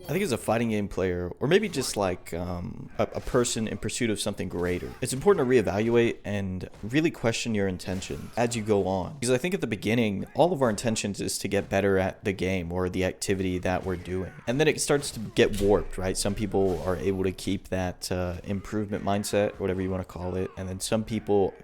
I think as a fighting game player, or maybe just like a person in pursuit of something greater, it's important to reevaluate and really question your intentions as you go on. Because I think at the beginning, all of our intentions is to get better at the game or the activity that we're doing. And then it starts to get warped, right? Some people are able to keep that improvement mindset, whatever you want to call it. And then some people,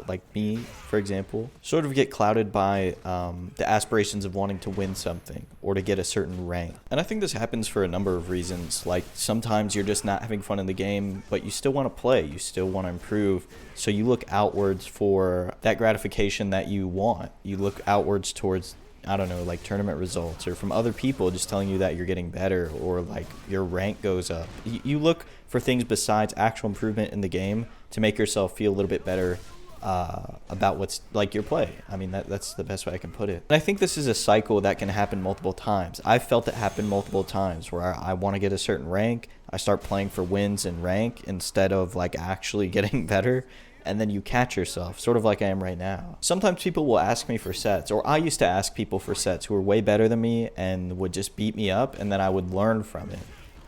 like me, for example, sort of get clouded by the aspirations of wanting to win something or to get a certain rank. And I think this happens for a number of reasons. Like sometimes you're just not having fun in the game, but you still want to play, you still want to improve. So you look outwards for that gratification that you want. You look outwards towards, I don't know, like tournament results or from other people just telling you that you're getting better or like your rank goes up. You look for things besides actual improvement in the game to make yourself feel a little bit better about what's like your play. I mean, that's the best way I can put it. And I think this is a cycle that can happen multiple times. I've felt it happen multiple times where I want to get a certain rank. I start playing for wins and rank instead of like actually getting better. And then you catch yourself, sort of like I am right now. Sometimes people will ask me for sets, or I used to ask people for sets who were way better than me and would just beat me up, and then I would learn from it.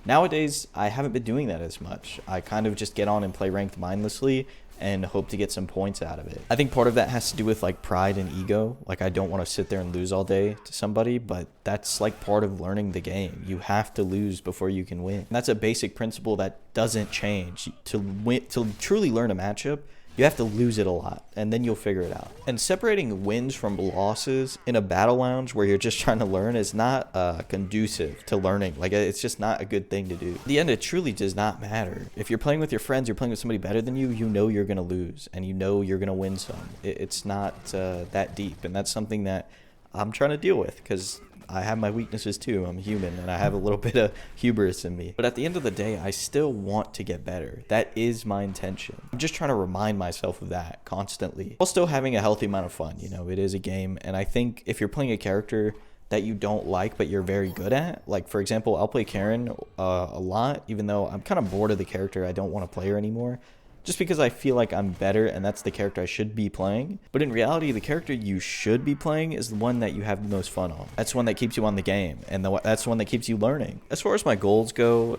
Nowadays, I haven't been doing that as much. I kind of just get on and play ranked mindlessly and hope to get some points out of it. I think part of that has to do with like pride and ego. Like I don't want to sit there and lose all day to somebody, but that's like part of learning the game. You have to lose before you can win. And that's a basic principle that doesn't change. To win, to truly learn a matchup, you have to lose it a lot, and then you'll figure it out. And separating wins from losses in a battle lounge where you're just trying to learn is not conducive to learning. Like, it's just not a good thing to do. At the end, it truly does not matter. If you're playing with your friends, you're playing with somebody better than you, you know you're going to lose, and you know you're going to win some. It's not that deep, and that's something that I'm trying to deal with because I have my weaknesses too. I'm human and I have a little bit of hubris in me. But at the end of the day, I still want to get better. That is my intention. I'm just trying to remind myself of that constantly, while still having a healthy amount of fun. You know, it is a game. And I think if you're playing a character that you don't like but you're very good at, like for example, I'll play Karen a lot, even though I'm kind of bored of the character. I don't want to play her anymore, just because I feel like I'm better and that's the character I should be playing. But in reality, the character you should be playing is the one that you have the most fun on. That's the one that keeps you on the game, and that's the one that keeps you learning. As far as my goals go,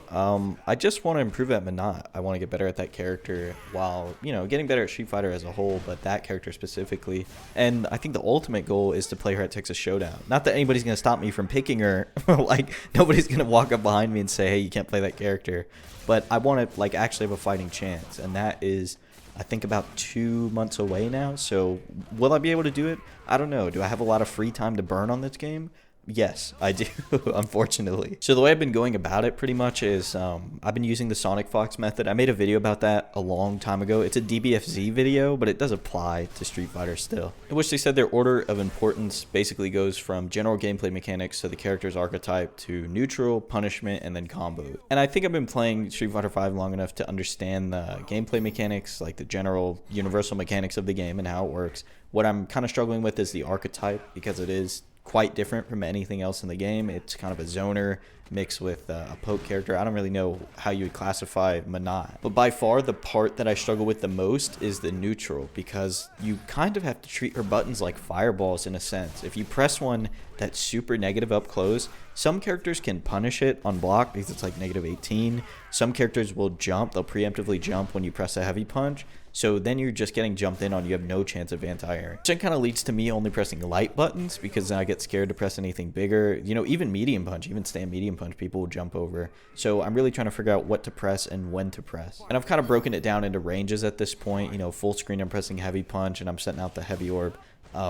I just want to improve at Minot. I want to get better at that character while, you know, getting better at Street Fighter as a whole, but that character specifically. And I think the ultimate goal is to play her at Texas Showdown. Not that anybody's going to stop me from picking her. Like, nobody's going to walk up behind me and say, hey, you can't play that character. But I want to like actually have a fighting chance, and that is, I think, about 2 months away now. So will I be able to do it? I don't know. Do I have a lot of free time to burn on this game? Yes, I do, unfortunately. So the way I've been going about it pretty much is I've been using the Sonic Fox method. I made a video about that a long time ago. It's a Dbfz video, but it does apply to Street Fighter still, in which they said their order of importance basically goes from general gameplay mechanics to the character's archetype to neutral, punishment, and then combo. And I think I've been playing Street Fighter V long enough to understand the gameplay mechanics, like the general universal mechanics of the game and how it works. What I'm kind of struggling with is the archetype, because it is quite different from anything else in the game. It's kind of a zoner mixed with a poke character. I don't really know how you would classify Minot, but by far the part that I struggle with the most is the neutral, because you kind of have to treat her buttons like fireballs in a sense. If you press one that's super negative up close, some characters can punish it on block because it's like -18. Some characters will jump, they'll preemptively jump when you press a heavy punch. So then you're just getting jumped in on, you have no chance of anti-air. Which kind of leads to me only pressing light buttons, because then I get scared to press anything bigger. You know, even medium punch, even stand medium punch, people will jump over. So I'm really trying to figure out what to press and when to press. And I've kind of broken it down into ranges at this point. You know, full screen I'm pressing heavy punch and I'm setting out the heavy orb.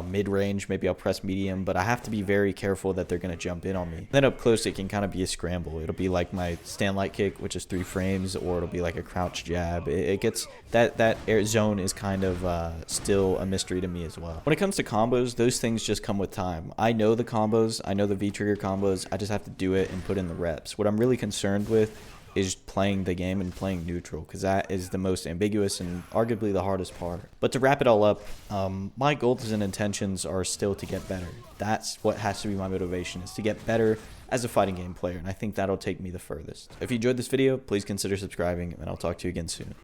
Mid-range, maybe I'll press medium, but I have to be very careful that they're going to jump in on me. Then up close, it can kind of be a scramble. It'll be like my stand light kick, which is 3 frames, or it'll be like a crouch jab. It gets, that air zone is kind of still a mystery to me as well. When it comes to combos, those things just come with time. I know the combos, I know the V-trigger combos, I just have to do it and put in the reps. What I'm really concerned with is playing the game and playing neutral, because that is the most ambiguous and arguably the hardest part. But to wrap it all up, my goals and intentions are still to get better. That's what has to be my motivation, is to get better as a fighting game player, and I think that'll take me the furthest. If you enjoyed this video, please consider subscribing, and I'll talk to you again soon.